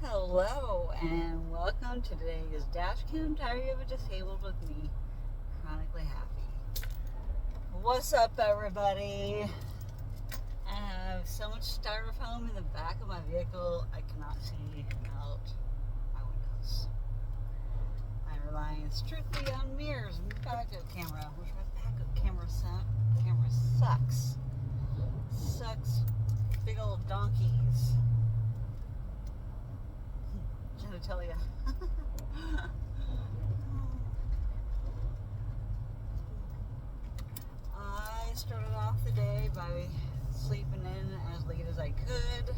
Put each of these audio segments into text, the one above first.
Hello and welcome to today's Dashcam Diary of a Disabled with me, Chronically Happy. What's up, everybody? I have so much styrofoam in the back of my vehicle I cannot see out my windows. I'm relying strictly on mirrors and backup camera, which my backup camera sucks. Sucks big old donkeys. To tell you. I started off the day by sleeping in as late as I could.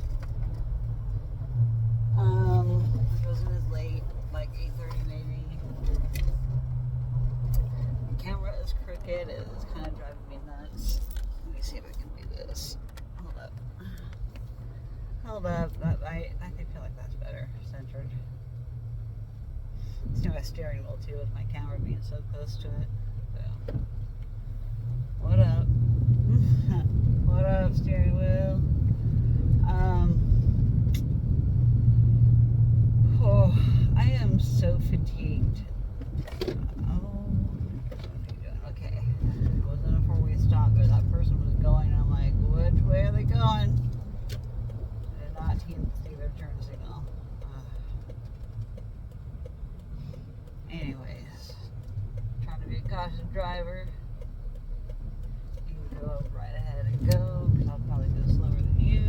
It wasn't as late, like 8:30 maybe. The camera is crooked. It's kind of driving me nuts. Let me see if I can do this. Hold up. I can feel like that's better centered. It's my steering wheel too, with my camera being so close to it. So, what up? What up, steering wheel? Oh, I am so fatigued. Oh, what are you doing? Okay, it wasn't a four-way stop, but that person was going, and I'm like, which way are they going? They're not taking their turn signal. Anyways, trying to be a cautious driver. You can go right ahead and go, because I'll probably go slower than you.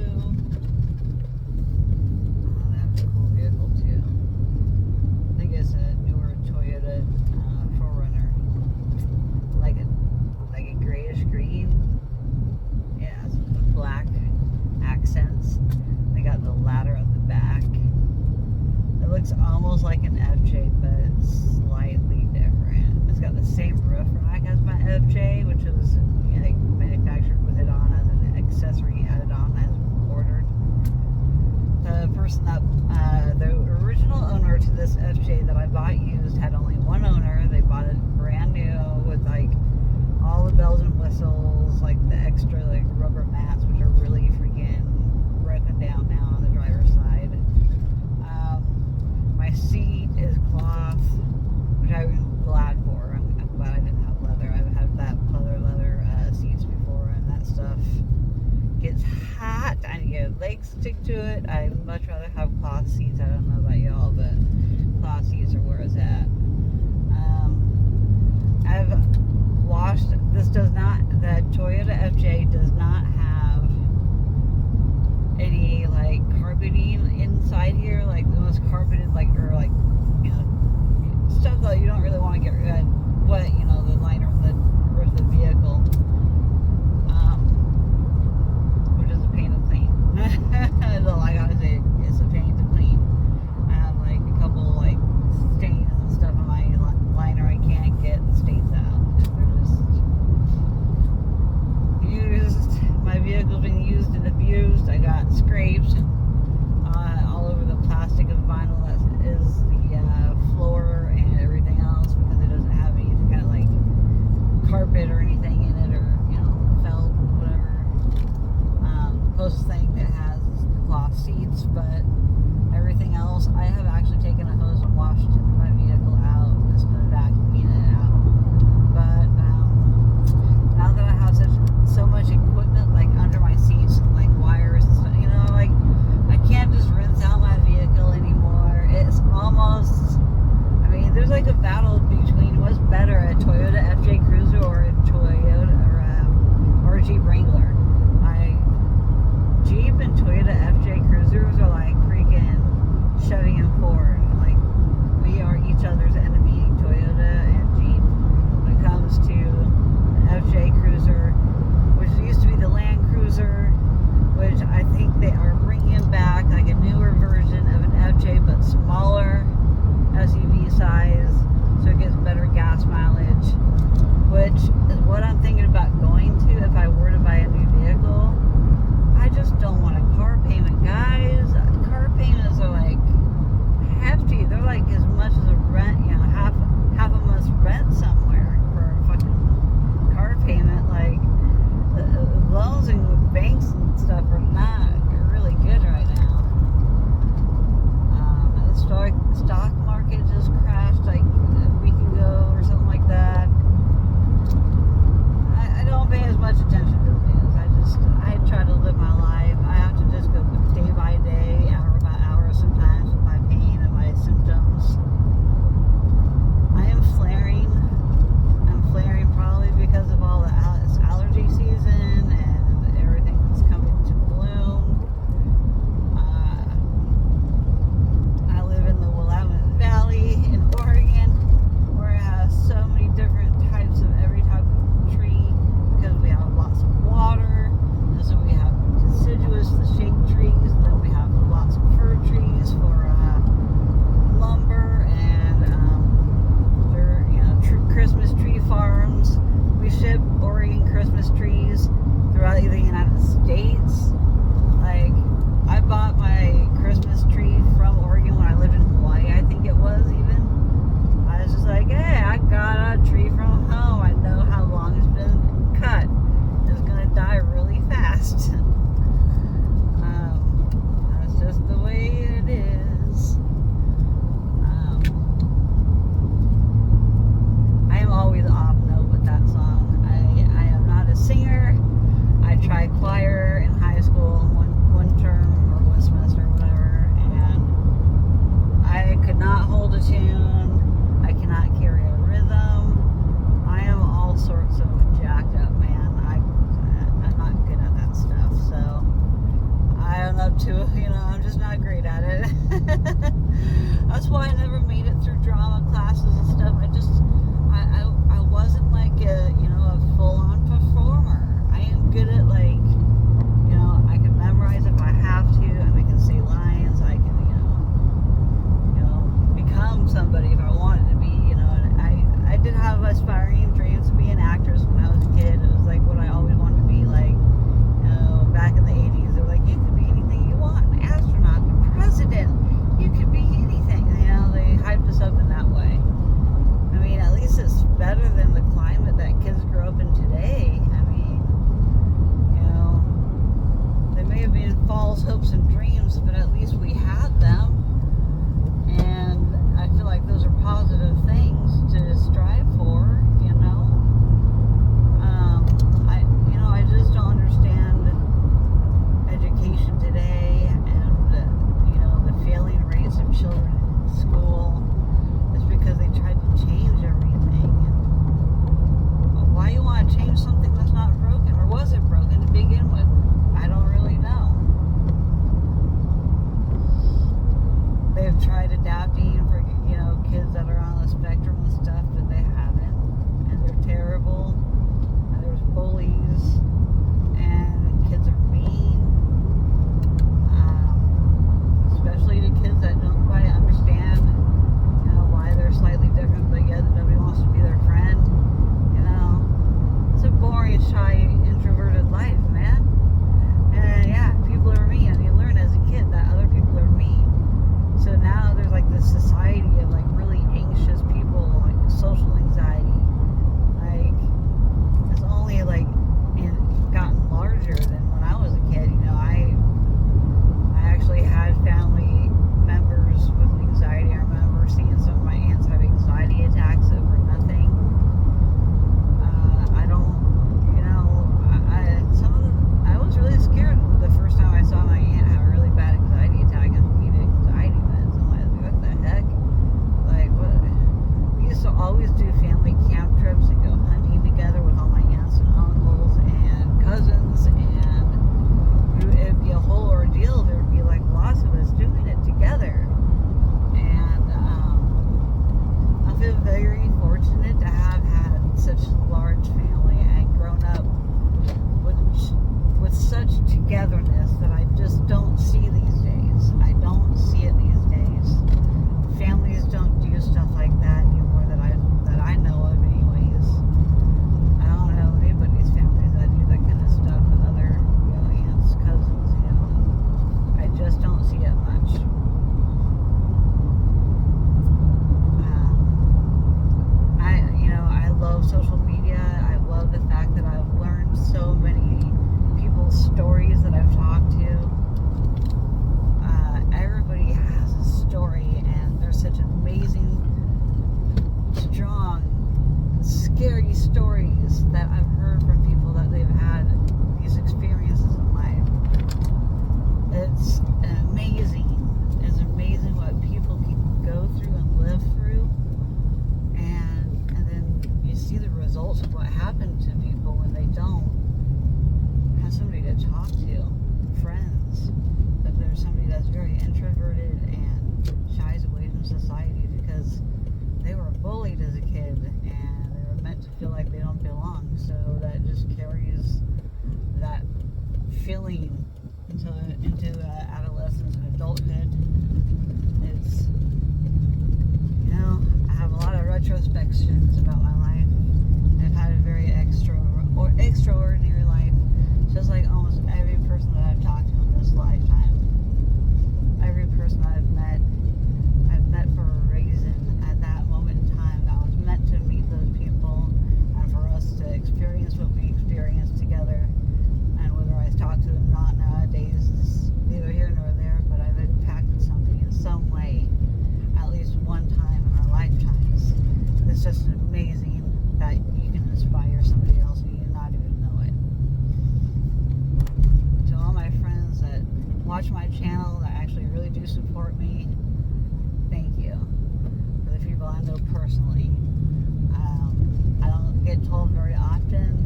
Oh, that's a cool vehicle too. I think it's a newer Toyota 4Runner, like a grayish green. Yeah, it's with black accents. They got the ladder at the back. It looks almost like an FJ, but it's slightly different. It's got the same roof rack as my FJ, which was manufactured with it on as an accessory added on as ordered. The person that, the original owner to this FJ that I bought used had only one owner. They bought it brand new with like all the bells and whistles, like the extra like rubber mats, which are really freaking broken down now on the driver's side. My seat is cloth, which I'm glad for. I'm glad I didn't have leather. I've had that leather seats before, and that stuff gets hot. I need to get legs stick to it. I'd much rather have cloth seats. I don't know about y'all, but cloth seats are where it's at. I've washed. This does not. The Toyota FJ does not have any like carpeting inside here, like the most carpeted, like, or like, stuff that you don't really want to get wet, the liner of the roof of the vehicle, which is a pain to clean. That's all I gotta say. It's a pain to clean. I have like a couple like stains and stuff on my liner. I can't get the stains out. They're just used. My vehicle's been used and abused. I got scrapes and all over the plastic and vinyl that is the floor and everything else, because it doesn't have any kind of like carpet or anything in it, or felt, whatever. Closest thing it has is the cloth seats, but everything else, I have actually taken a hose and washed my vehicle out instead of vacuuming it out. But now that I have so much equipment like under my seats and like wires and stuff, like I can't just rinse out my vehicle anymore. It's almost, there's like a battle between what's better, a Toyota FJ Cruiser or a Toyota or a Jeep Wrangler. Jeep and Toyota FJ Cruisers are like freaking shoving them forward. Like, we are each other's enemy, Toyota and Jeep. When it comes to the FJ Cruiser, which used to be stock market just crashed like a week ago or something like that. I don't pay as much attention to the news. I try to live my life. I have to just go day by day, hour by hour sometimes with my pain and my symptoms. I am flaring. I'm flaring probably because of all the allergy season and everything that's coming to bloom. I live in the Willamette Valley in Oregon, where it has so many different types of every type of tree because we have lots of water. And so we have deciduous, the shade trees. Then we have lots of fir trees for lumber and Christmas tree farms. We ship Oregon Christmas trees throughout the United States. Like, I bought my Christmas tree from Oregon when I lived in Hawaii, I think it was even. I was just like, hey, I got a tree from home. I know how long it's been cut. It's gonna die really fast. That's just the way it is. I am always off note with that song. I am not a singer. I tried choir in high school one term or one semester or whatever, and I could not hold a tune. I cannot carry a rhythm. I am all sorts of jacked up, man. I'm not good at that stuff, so I am up to, I'm just not great at it. That's why I never made it through drama classes and stuff. I wasn't like a full-on performer. I am good at I can memorize if I have to, and I can say lines. I can, become somebody if I wanted to be, and I did have aspiring dreams to be an actress when I was a kid. It was like what I always wanted to be, like, back in the 80s. They were like, you could be anything you want, an astronaut, the president, you could be anything. They hyped us up in that way. I mean, at least it's better than the climate that kids grow up in today. I mean, they may have been false hopes and dreams, but at least we had them. And I feel like those are positive things to strive for, I just don't understand education today and, the failing rates of children in school. It's because they tried to change everything. And why you want to change something that's not broken? Or was it broken to begin with? I don't really know. They've tried adapting for, kids that are on the spectrum and stuff, but they haven't. And they're terrible. And there's bullies. And kids are mean. Especially to kids that don't quite understand why they're slightly different, but yet nobody wants to be their friend. It's a boring, shy, introverted life, man. And yeah, people are mean, and you learn as a kid that other people are mean. So now there's like this society of like really anxious people, like social anxiety. Like, it's only like in feel like they don't belong. So that just carries that feeling into adolescence and adulthood. It's, you know, I have a lot of retrospections about my life. I've had a very extraordinary life, just like almost every person that I've talked to in this lifetime. Every person I've met for a reason. At that moment in time, I was meant to meet those people, and for us to experience what we experienced together. And whether I talk to them or not nowadays is neither here nor there, but I've impacted somebody in some way, at least one time in our lifetimes. It's just amazing that you can inspire somebody else and you not even know it. To all my friends that watch my channel, that actually really do support me, thank you. For the people I know personally, I don't get told very often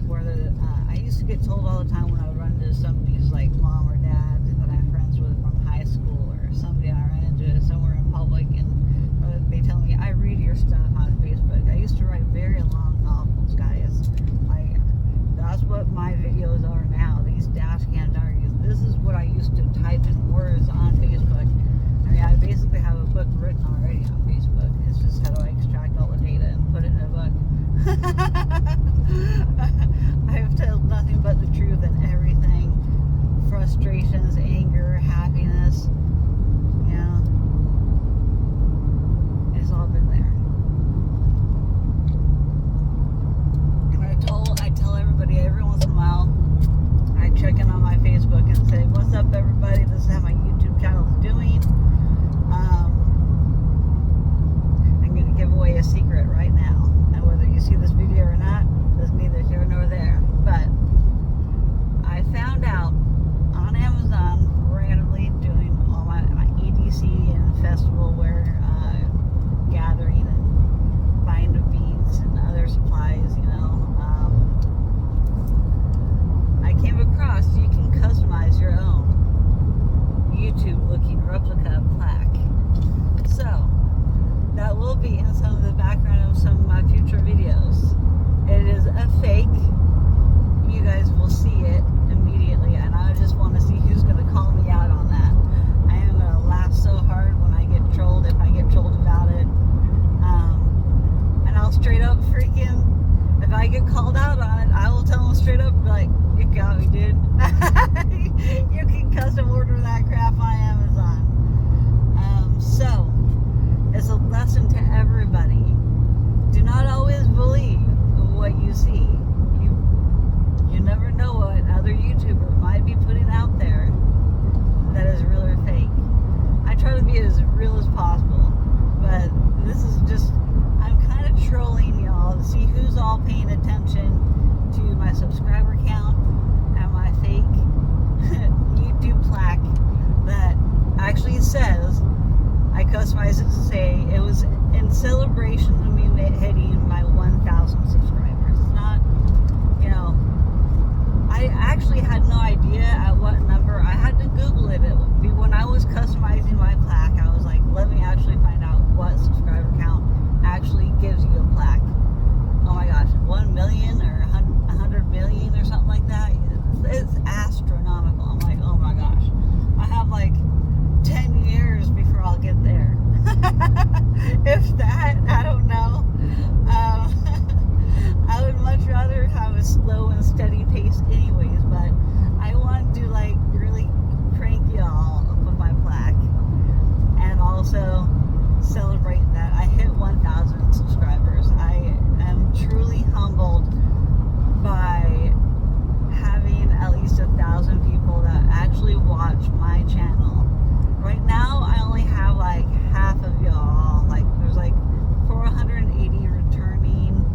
whether I used to get told all the time when I would run into somebody's like mom or dad that I'm friends with from high school, or somebody I ran into somewhere in public, and they tell me, I read your stuff on Facebook. I used to write very long novels, guys. That's what my videos are now, these Dashcam diaries. This is what I used to type in words on Facebook. I mean, I basically have a book written already on Facebook. It's just how do I extract all the data and put it in a book. I have told nothing but the truth and everything. Frustrations, anger, happiness. You know, it's all been there. And I tell everybody every once in a while, I check in on my Facebook and say, what's up everybody? This is how my YouTube channel is doing. I'm going to give away a secret right now. And whether you see this video or not, is neither here nor there. But I found out on Amazon randomly doing all my EDC and festival wear gathering and buying the beads and other supplies, you know. I came across you can customize your own YouTube looking replica plaque. So that will be in some of the background of some of my future videos. It is a fake. You guys will see it immediately, and I just want to see who's going to call me out on that. I am going to laugh so hard when I get trolled, if I get trolled about it. And I'll straight up freaking, if I get called out on it, I will tell them straight up, like, you got me, dude. You can custom order that crap on Amazon. So, it's a lesson to everybody. Do not always believe what you see. You never know what other YouTubers might be putting out there that is real or fake. I try to be as real as possible, but this is just, I'm kind of trolling y'all to see who's all paying attention to my subscriber count and my fake YouTube plaque that actually says, I customized it to say it was in celebration of me hitting my 1,000 subscribers. It's not, you know, I actually had no idea at what number. I had to Google it. When I was customizing my plaque, I was like, let me actually find out what subscriber count actually gives you a plaque. Oh my gosh, 1 million or 100 million or something like that. It's astronomical. I'm like, oh my gosh. I have like 10 years before I'll get there. If that, I don't know. I would much rather have a slow and steady pace anyways, but I want to like really prank y'all with my plaque and also celebrate that I hit 1,000 subscribers. I am truly humbled by having at least 1,000 people that actually watch my channel. Right now, I only have like half of y'all. Like, there's like 480 returning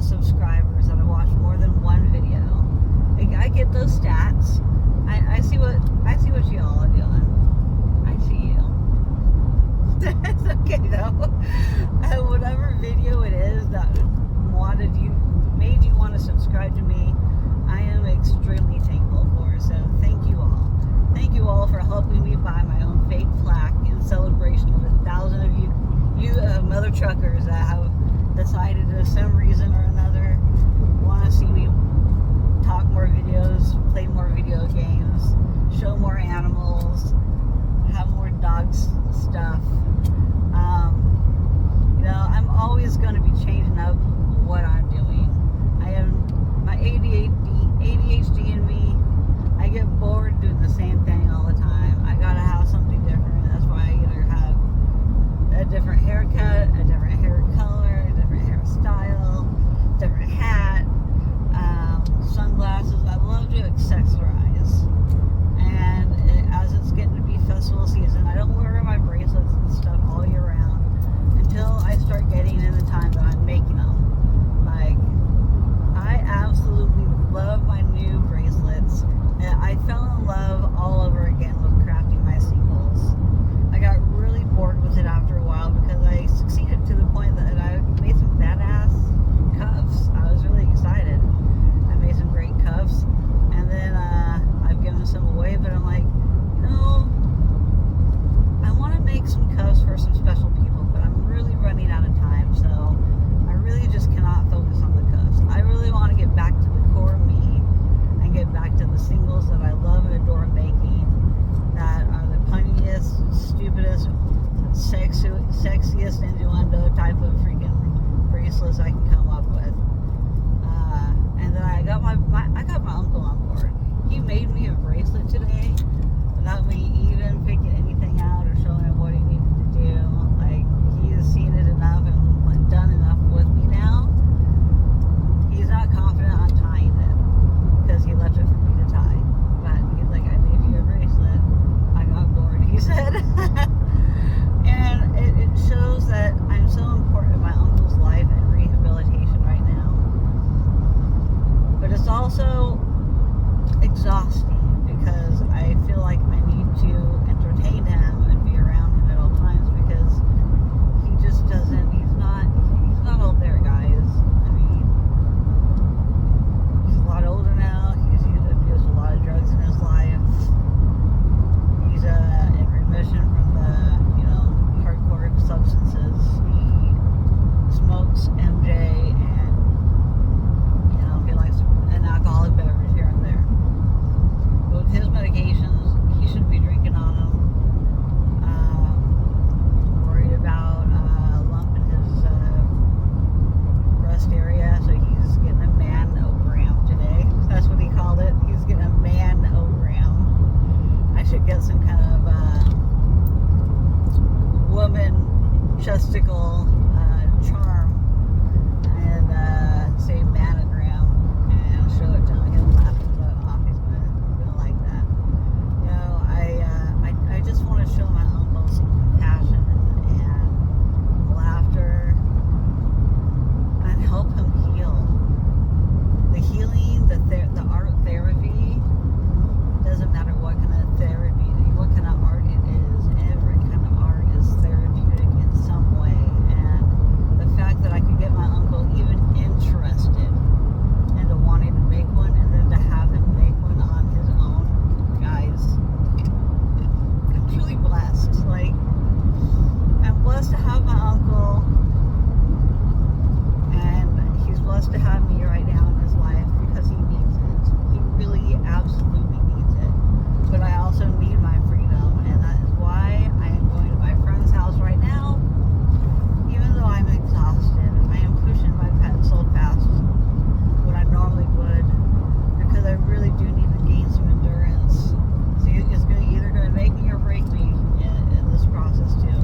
subscribers that have watched more than one video. I get those stats. I see what y'all are doing. I see you. It's okay though. Whatever video it is that made you want to subscribe to me, I am extremely thankful for. So thank you all. Thank you all for helping me buy my own fake plaque in celebration of 1,000 of you mother truckers that have decided to for some reason or another want to see me talk more videos, play more video games, show more animals, have more dog stuff. I'm always going to be changing up what I'm doing. I am my ADHD in me. I get bored doing the same thing all the time. I gotta have something different. That's why I either have a different haircut, a different hair color, a different hairstyle, different hat, sunglasses. I love to accessorize. And as it's getting to be festival season, I don't wear my bracelets and stuff all year round until I start getting in the time that I'm making them. Like, I absolutely love my new bracelets. I fell in love all over again with crafting my singles. I got really bored with it after a while because I succeeded to the point that I made some badass cuffs. I was really excited. I made some great cuffs, and then I've given some away, but I'm like, I want to make some cuffs for some special people, but I'm really running out of time, so I really just cannot focus on the cuffs. I really want to get back to the core me and get back to the singles that I love and adore making, that are the punniest, stupidest, sexiest innuendo type of freaking bracelets I can come up with. And then I got my uncle on board. He made me a bracelet today without me even picking anything out or showing him what he needed to do. Like, he has seen it enough and done enough with me now. He's not confident on tying it because he left it for me to tie. But he's like, I made you a bracelet. I got bored, he said. And it shows that I'm so important in my uncle's life and rehabilitation right now. But it's also exhausting because I feel like I need to entertain him and be around him at all times because he just doesn't, he's not all there, guys. I mean, he's a lot older now. He's used a lot of drugs in his life. He's in remission from the, hardcore substances. He smokes MJ and, he likes an alcoholic beverage here and there. But with his medications, he shouldn't be drinking on them. Worried about a lump in his breast area, so he's getting a manogram today. That's what he called it. He's getting a manogram. I should get some kind of woman chesticle charm and say manogram and show it to him. He'll laugh his butt off. He's gonna like that. I just want to show my uncle some compassion and laughter and help him heal. The healing, the art therapy, doesn't matter what kind of therapy, what kind of art it is. Every kind of art is therapeutic in some way. And the fact that I could get my uncle even interested into wanting to make one, and then to have him make one on his own, guys, I'm truly blessed. Like, I'm blessed to have my uncle, and he's blessed to have me right now in his life because he needs it. He really absolutely needs it. But I also need my freedom, and that is why I am going to my friend's house right now. Even though I'm exhausted, I am pushing my pencil past what I normally would because I really do need to gain some endurance. So it's either going to make me or break me in this process too.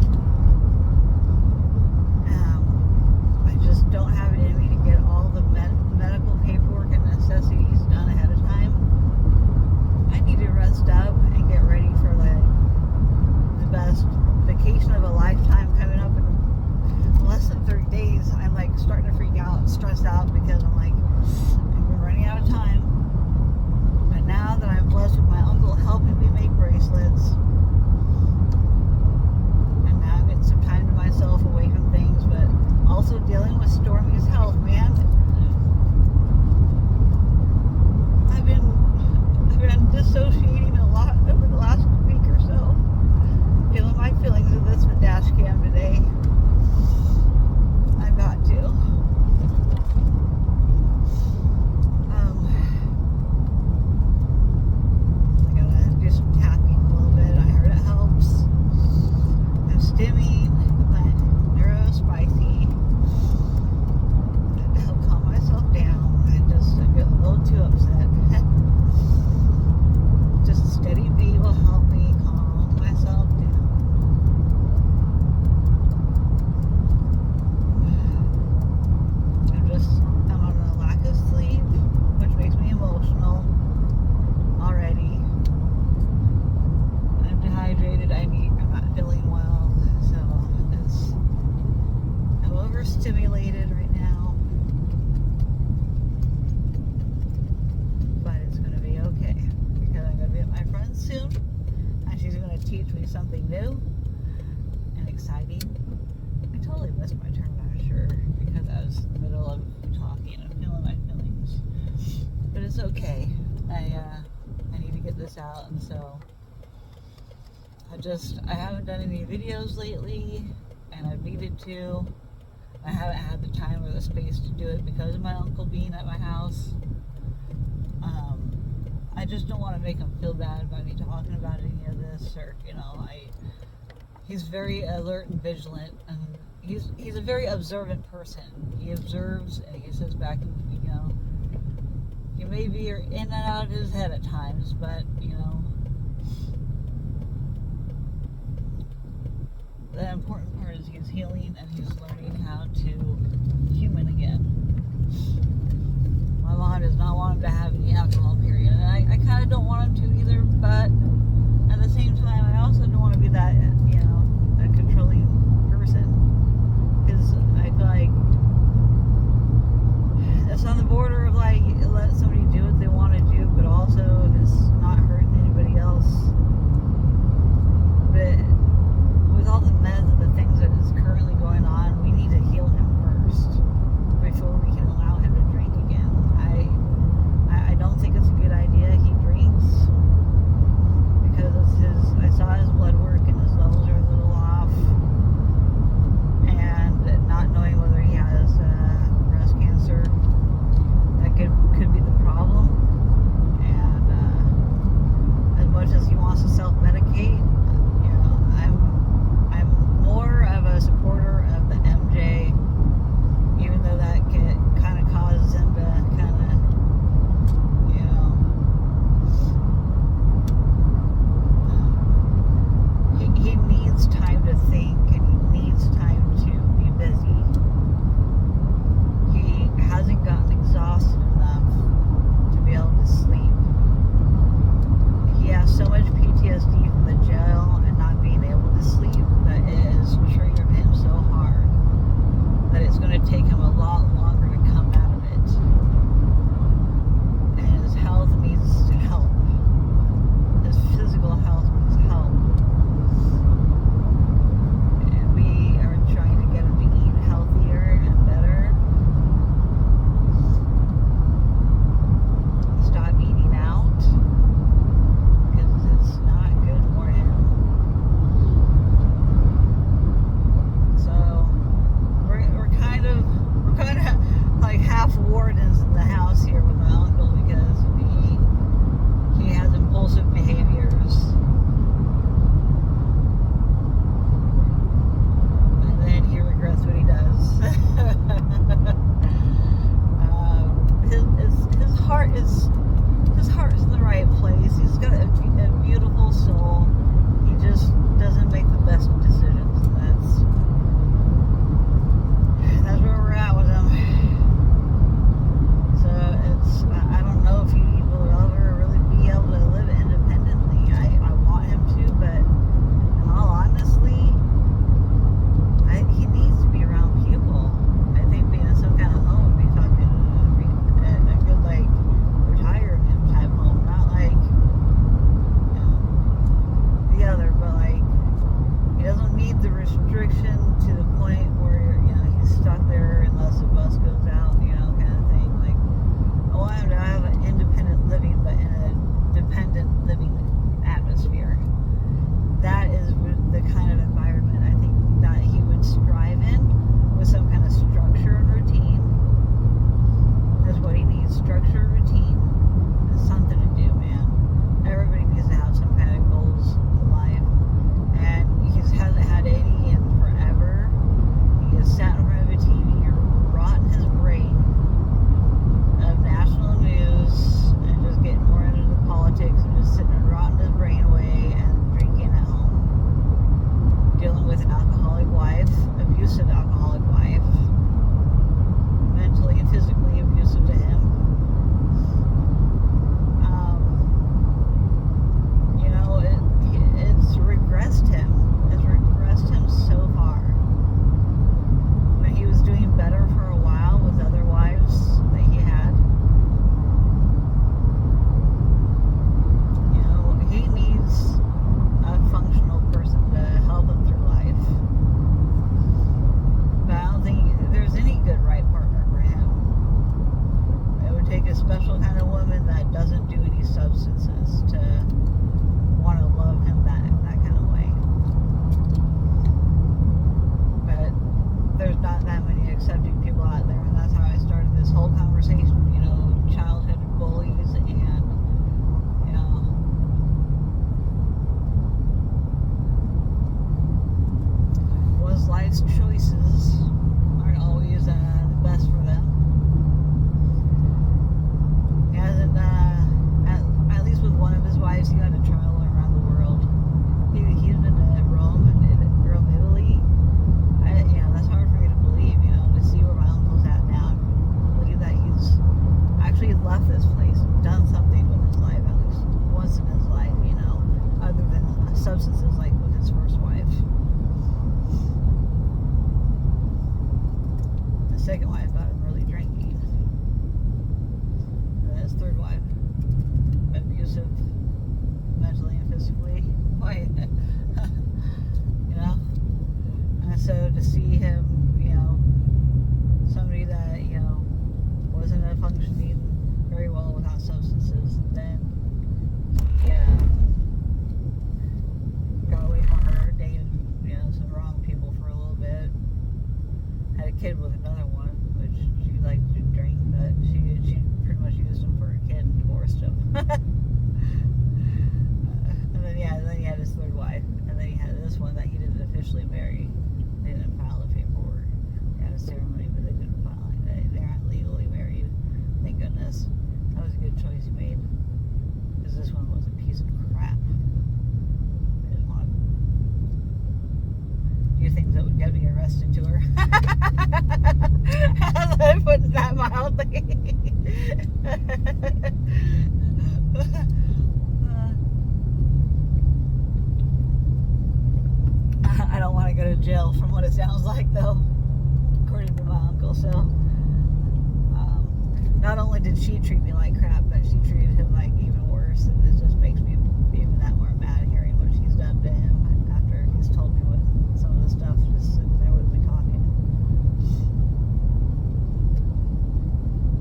I just don't have it in me to get all the medical paperwork and necessities done ahead of time. I need to rest up and get ready for the best vacation of a lifetime coming up in less than 30 days. I'm like starting to freak out, stress out because I'm like, I'm running out of time. But now that I'm blessed with my uncle helping me make bracelets, and now I'm getting some time to myself away from things, but also dealing with Stormy's health, man. I've been dissociating a lot over the last week or so. Feeling my feelings of this with Dashcam today. I've got to. be something new and exciting. I totally missed my turn, I'm sure, because I was in the middle of talking and feeling my feelings. But it's okay. I need to get this out, and so I haven't done any videos lately, and I've needed to. I haven't had the time or the space to do it because of my uncle being at my house. I just don't want to make him feel bad by me talking about any of this, or he's very alert and vigilant, and he's a very observant person. He observes and he sits back and he may be in and out of his head at times, but the important part is he's healing and he's learning how to human again. My mom does not want him to have any alcohol, period. And I kind of don't want him to either, but at the same time, I also don't want to be that, a controlling person. Because I feel like it's on the border of let somebody do what they want to do, but also if it's not hurting anybody else. But with all the meds and the things that is currently going on, we need to heal him first before we can allow him to drink again. I don't think it's a good idea he drinks, because I saw his blood work and his levels are a little off, and not knowing whether he has breast cancer, that could be the problem. And as much as he wants to self-medicate, I'm more of a supporter of the MJ, even though that kind of causes him to he needs time to think, and he needs time to be busy. He hasn't gotten exhausted enough to be able to sleep. He has so much PTSD from the jail and not being able to sleep that it has triggered him so hard that it's going to take him a lot longer to come out of it. And his health needs help. His physical health needs help. And we are trying to get him to eat healthier and better. Stop eating out, because it's not good for him. So we're kind of like half wardens in the house here with my uncle, because he has impulsive behaviors, and then he regrets what he does. His heart is in the right place. He's got a beautiful soul. He just doesn't make the best decisions, and that's where we're at with him. So I don't know if he will ever really be able to live independently. I want him to, but in all honesty, he needs to be around people. I think being in some kind of home would be fucking a good retirement type home, not the other, but he doesn't need the restriction to the point where he's stuck there unless the bus goes out, kind of thing. I want him to have an independent living, but in a dependent living atmosphere. That is the kind of environment I think that he would strive in, with some kind of structure and routine. That's what he needs: structure, routine, and something to do, man. Everybody needs to have some kind of goals in life, and he hasn't had any in forever. second wife got him really drinking. And then his third wife, abusive, mentally and physically. Why? You know? And so to see him, you know, somebody that, you know, wasn't functioning very well without substances, then, yeah, got away from her, dated, you know, some wrong people for a little bit. Had a kid with another one, which she liked to drink, but she pretty much used him for a kid and divorced him. And then he had his third wife, and then he had this one that he didn't officially marry. They didn't file the paperwork. They had a ceremony, but they didn't file it. They aren't legally married. Thank goodness. That was a good choice he made, because this one was a piece of crap. I didn't want to do things that would get me arrested to her. I put it that mildly. I don't want to go to jail from what it sounds like, though, according to my uncle. So, not only did she treat me like crap, but she treated him like even worse, and it just makes me even that more mad hearing what she's done to him after he's told me what some of the stuff, just sitting there with me talking.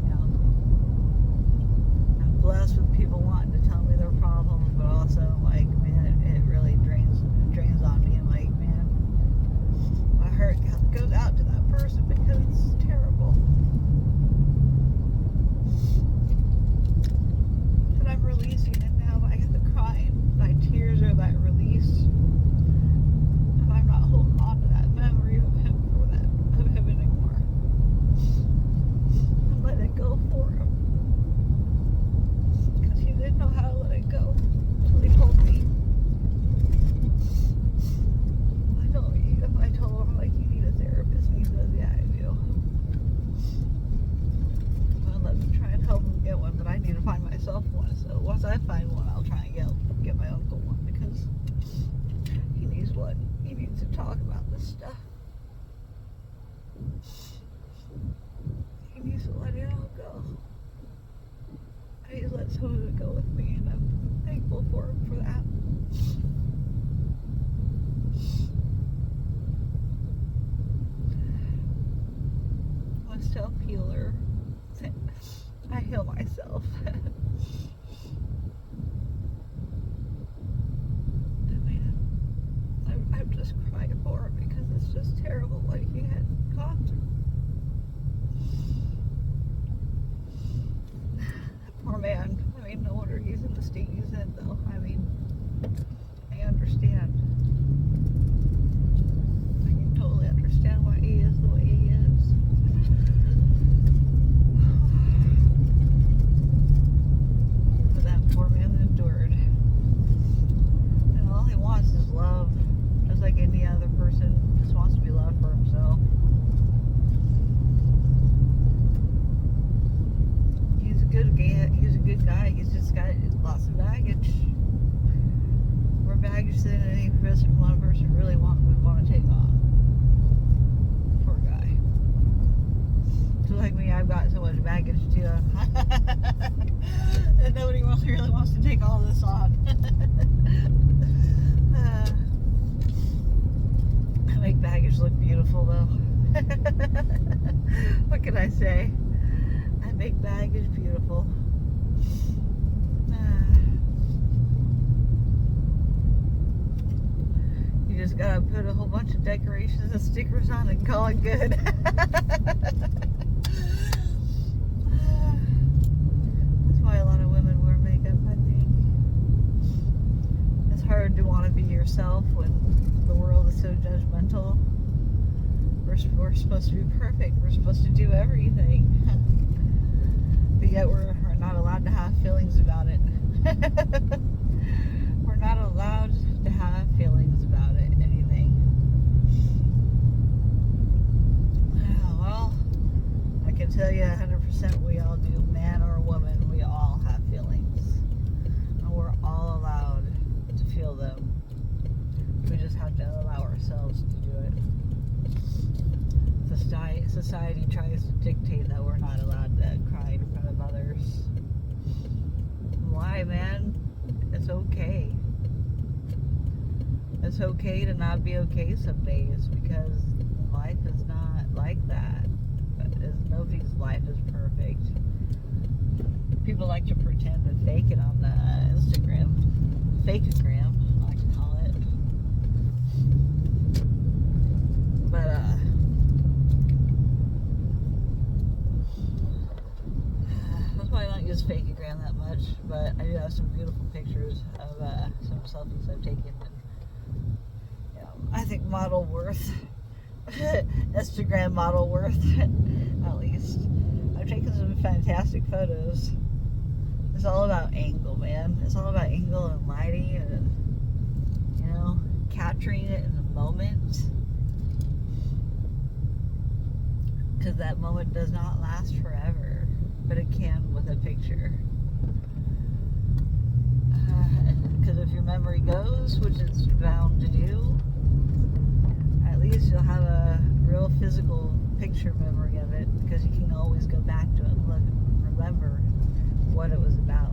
You know, I'm blessed with people wanting to tell me their problems, but also, like, man, it really drains on me. I'm like, man, my heart goes out to that person because it's terrible. But I'm releasing it now by the crying. My tears are that release. And I'm not holding on to that memory of him anymore. And let it go for him. Because he didn't know how to let it go until he told me. I told him, like, you need a therapist. And he says, yeah, I do. Well, let me try and help him get one, but I need to find myself one. So once I find one, I'll try and get my uncle one, because he needs one. He needs to talk about this stuff. He needs to let it all go. He's let some of it go with me, and I'm thankful for him for that. I'm a self-healer. I heal myself. I'm just crying for him because it's just terrible what he had gone through. Poor man. I mean, no wonder he's in the state he's in, though. I mean, I understand. I can totally understand why he is the way he is. But that poor man endured. And all he wants is love. Just like any other person, just wants to be loved for himself. He's a good guy. He's just got lots of baggage. More baggage than any one person really would want to take on. Poor guy. Just like me, I've got so much baggage too. And nobody really wants to take all this on. I make baggage look beautiful, though. What can I say? I make baggage beautiful. You just gotta put a whole bunch of decorations and stickers on and call it good. That's why a lot of women wear makeup, I think. It's hard to want to be yourself when the world is so judgmental. We're supposed to be perfect. We're supposed to do everything. But yet we're not allowed to have feelings about it. We're not allowed to have feelings about it, anything. Well, I can tell you 100% we all do, man or woman, we all have feelings. And we're all allowed to feel them. We just have to allow ourselves to do it. society tries to dictate that we're not allowed to cry in front of others. Why, man? It's okay. It's okay to not be okay some days, because life is not like that. Nobody's life is perfect. People like to pretend and fake it on the Instagram. Fake-agram, I like to call it. But, that's why I don't use Fake-agram that much, but I do have some beautiful pictures of some selfies I've taken. And, you know, I think model worth, Instagram model worth, at least. I've taken some fantastic photos. It's all about angle, man. It's all about angle and lighting and, you know, capturing it in the moment. Because that moment does not last forever, but it can with a picture. Because if your memory goes, which it's bound to do, at least you'll have a real physical picture memory of it, because you can always go back to it and look and remember what it was about.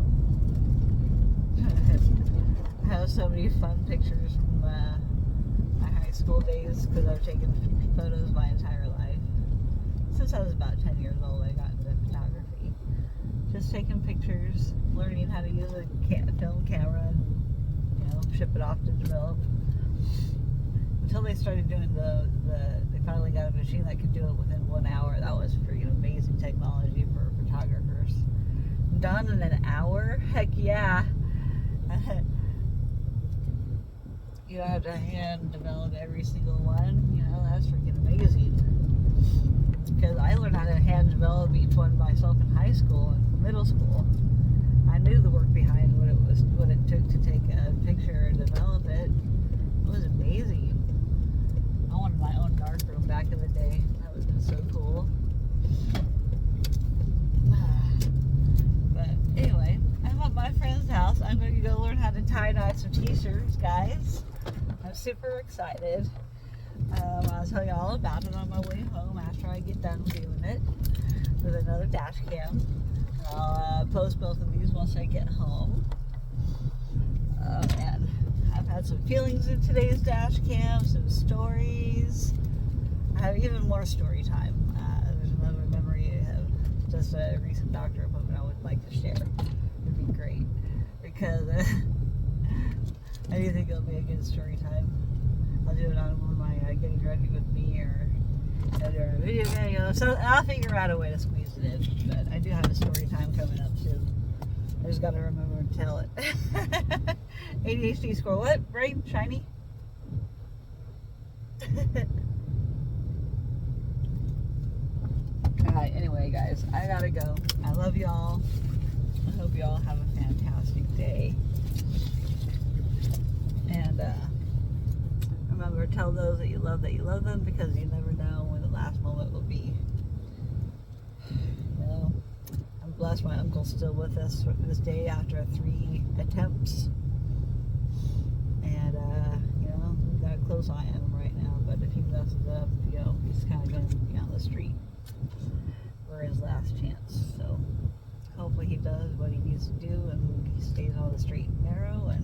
I have so many fun pictures from my high school days, because I've taken photos my entire life. Since I was about 10 years old, I got into photography. Just taking pictures, learning how to use a film camera, and, you know, ship it off to develop. Until they started doing they finally got a machine that could do it within 1 hour. That was pretty amazing technology for photographers. Done in an hour? Heck yeah. You don't have to hand develop every single one. You know, that's freaking amazing. Because I learned how to hand develop each one myself in high school and middle school. I knew the work behind what it took to take a picture and develop it. It was amazing. I wanted my own darkroom back in the day. That would have been so cool. But anyway, I'm at my friend's house. I'm going to go learn how to tie-dye some t-shirts, guys. I'm super excited. I'll tell you all about it on my way home after I get done doing it with another dash cam. I'll post both of these once I get home. And I've had some feelings in today's dash cam, some stories. I have even more story time. There's another memory of just a recent doctor appointment I would like to share. It'd be great, because I do think it'll be a good story time. I'll do it on one of my getting ready with me, or I'll do a video. So I'll figure out a way to squeeze it in. But I do have a story time coming up soon. I just got to remember to tell it. ADHD score. What? Bright? Shiny? Alright, anyway, guys, I gotta go. I love y'all. I hope y'all have a fantastic day. And, remember, tell those that you love them, because you never know when the last moment will be. You know, I'm blessed my uncle's still with us this day after 3 attempts. And, you know, we've got a close eye on him right now, but if he messes up, you know, he's kind of going to be on the street for his last chance. So, hopefully he does what he needs to do, and he stays on the straight and narrow, and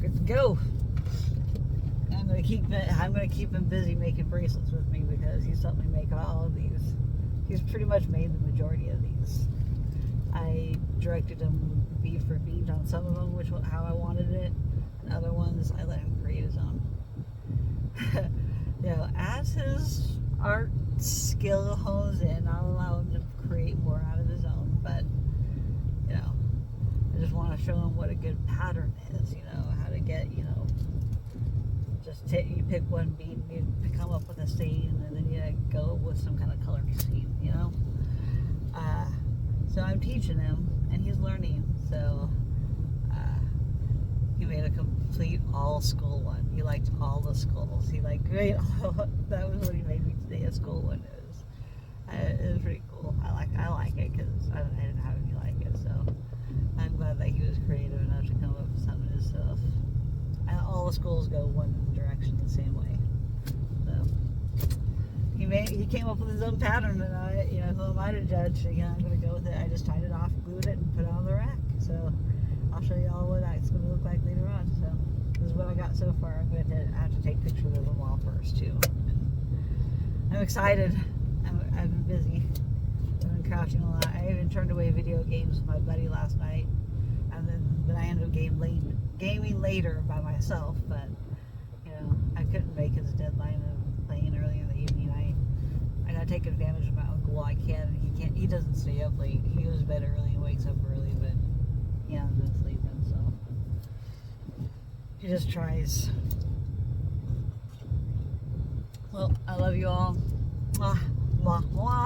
good to go. I'm gonna keep him busy making bracelets with me, because he's helped me make all of these. He's pretty much made the majority of these. I directed him bead for bead on some of them, how I wanted it, and other ones I let him create his own. You know, as his art skill hones in, I'll allow him to create more out of his own. But you know, I just want to show him what a good pattern is. You know, how to get, you know, you pick one bead, you come up with a scene, and then you go with some kind of color scheme, you know. So I'm teaching him, and he's learning. So he made a complete all skull one. He liked all the skulls. He liked great. That was what he made me today. A skull one is. It was pretty cool. I like it, because I didn't have any like it. So I'm glad that he was creative enough to come up with some of his stuff. And all the skulls go one direction the same way. So he came up with his own pattern, and I, you know, who am I to judge? Again, I'm going to go with it. I just tied it off, glued it, and put it on the rack. So I'll show you all what that's going to look like later on. So this is what I got so far. I'm going to have to take pictures of them all first too. And I'm excited. I've been busy. I've been crouching a lot. I even turned away video games with my buddy last night, and then I ended up gaming later by myself. But you know, I couldn't make his deadline of playing early in the evening. I gotta take advantage of my uncle while I can. He doesn't stay up late. He goes to bed early and wakes up early, but he hasn't been sleeping, so he just tries. Well, I love you all. Mwah, mwah, mwah.